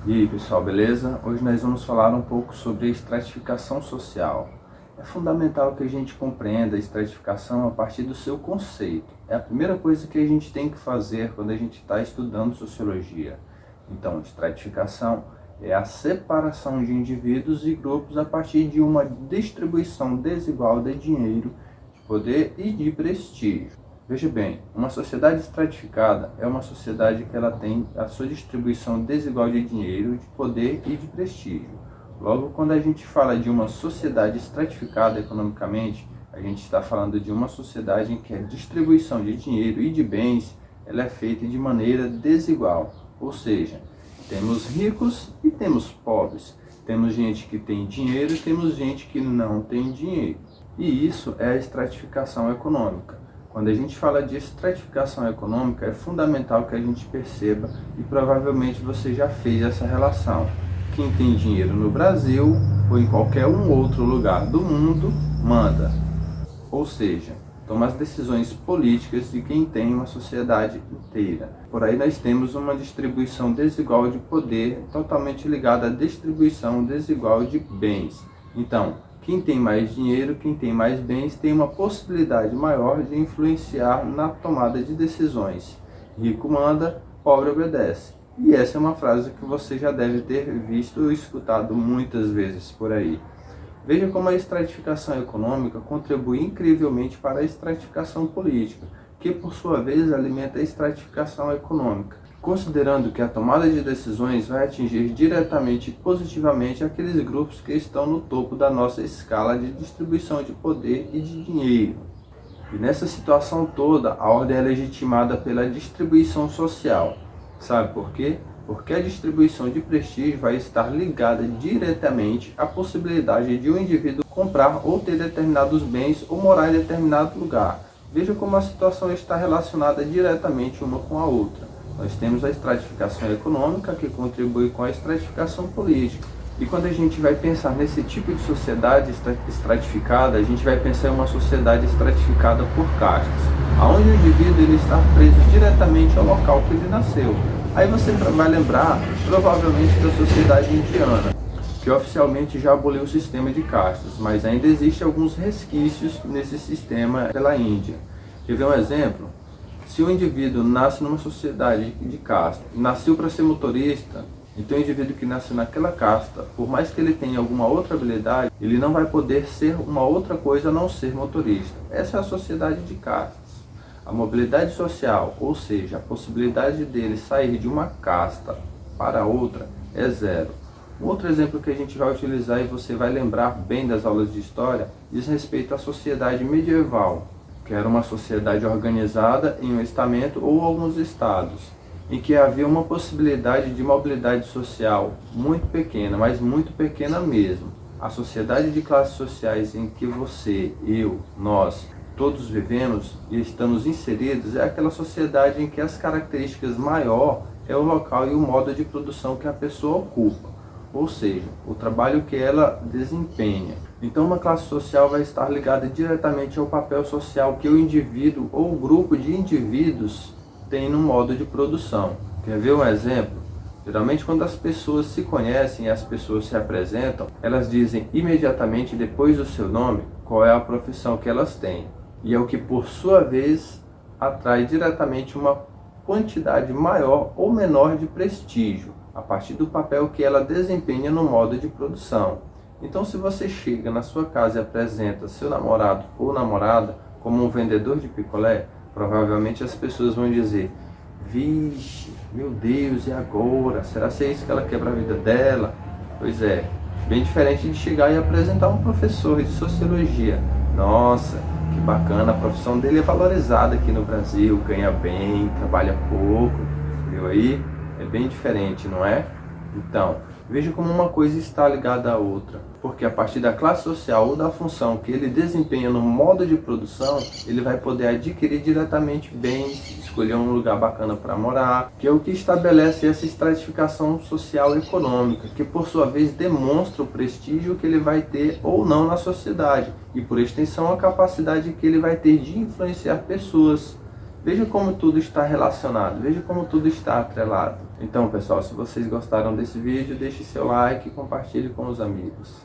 E aí pessoal, beleza? Hoje nós vamos falar um pouco sobre a estratificação social. É fundamental que a gente compreenda a estratificação a partir do seu conceito. É a primeira coisa que a gente tem que fazer quando a gente está estudando sociologia. Então, estratificação é a separação de indivíduos e grupos a partir de uma distribuição desigual de dinheiro, de poder e de prestígio. Veja bem, uma sociedade estratificada é uma sociedade que ela tem a sua distribuição desigual de dinheiro, de poder e de prestígio. Logo, quando a gente fala de uma sociedade estratificada economicamente, a gente está falando de uma sociedade em que a distribuição de dinheiro e de bens ela é feita de maneira desigual. Ou seja, temos ricos e temos pobres. Temos gente que tem dinheiro e temos gente que não tem dinheiro. E isso é a estratificação econômica. Quando a gente fala de estratificação econômica, é fundamental que a gente perceba, e provavelmente você já fez essa relação. Quem tem dinheiro no Brasil ou em qualquer outro lugar do mundo, manda. Ou seja, toma as decisões políticas de quem tem uma sociedade inteira. Por aí nós temos uma distribuição desigual de poder, totalmente ligada à distribuição desigual de bens. Então, quem tem mais dinheiro, quem tem mais bens, tem uma possibilidade maior de influenciar na tomada de decisões. Rico manda, pobre obedece. E essa é uma frase que você já deve ter visto ou escutado muitas vezes por aí. Veja como a estratificação econômica contribui incrivelmente para a estratificação política, que por sua vez alimenta a estratificação econômica, considerando que a tomada de decisões vai atingir diretamente e positivamente aqueles grupos que estão no topo da nossa escala de distribuição de poder e de dinheiro. E nessa situação toda, a ordem é legitimada pela distribuição social. Sabe por quê? Porque a distribuição de prestígio vai estar ligada diretamente à possibilidade de um indivíduo comprar ou ter determinados bens ou morar em determinado lugar. Veja como a situação está relacionada diretamente uma com a outra. Nós temos a estratificação econômica que contribui com a estratificação política. E quando a gente vai pensar nesse tipo de sociedade estratificada, a gente vai pensar em uma sociedade estratificada por castas, onde o indivíduo ele está preso diretamente ao local que ele nasceu. Aí você vai lembrar, provavelmente, da sociedade indiana, que oficialmente já aboliu o sistema de castas, mas ainda existem alguns resquícios nesse sistema pela Índia. Quer ver um exemplo? Se o indivíduo nasce numa sociedade de casta, nasceu para ser motorista, então o indivíduo que nasceu naquela casta, por mais que ele tenha alguma outra habilidade, ele não vai poder ser uma outra coisa a não ser motorista. Essa é a sociedade de castas. A mobilidade social, ou seja, a possibilidade dele sair de uma casta para outra, é zero. Um outro exemplo que a gente vai utilizar e você vai lembrar bem das aulas de história, diz respeito à sociedade medieval, que era uma sociedade organizada em um estamento ou alguns estados, em que havia uma possibilidade de mobilidade social muito pequena, mas muito pequena mesmo. A sociedade de classes sociais em que você, eu, nós, todos vivemos e estamos inseridos é aquela sociedade em que as características maior é o local e o modo de produção que a pessoa ocupa, ou seja, o trabalho que ela desempenha. Então uma classe social vai estar ligada diretamente ao papel social que o indivíduo ou o grupo de indivíduos tem no modo de produção. Quer ver um exemplo? Geralmente quando as pessoas se conhecem e as pessoas se apresentam, elas dizem imediatamente depois do seu nome qual é a profissão que elas têm. E é o que por sua vez atrai diretamente uma quantidade maior ou menor de prestígio, a partir do papel que ela desempenha no modo de produção. Então se você chega na sua casa e apresenta seu namorado ou namorada como um vendedor de picolé, provavelmente as pessoas vão dizer: vixe, meu Deus, e agora? Será que é isso que ela quer para a vida dela? Pois é, bem diferente de chegar e apresentar um professor de sociologia. Nossa, que bacana, a profissão dele é valorizada aqui no Brasil, ganha bem, trabalha pouco, viu aí? É bem diferente, não é? Então, veja como uma coisa está ligada à outra, porque a partir da classe social ou da função que ele desempenha no modo de produção, ele vai poder adquirir diretamente bens, escolher um lugar bacana para morar, que é o que estabelece essa estratificação social e econômica, que por sua vez demonstra o prestígio que ele vai ter ou não na sociedade, e por extensão a capacidade que ele vai ter de influenciar pessoas. Veja como tudo está relacionado, veja como tudo está atrelado. Então, pessoal, se vocês gostaram desse vídeo, deixe seu like e compartilhe com os amigos.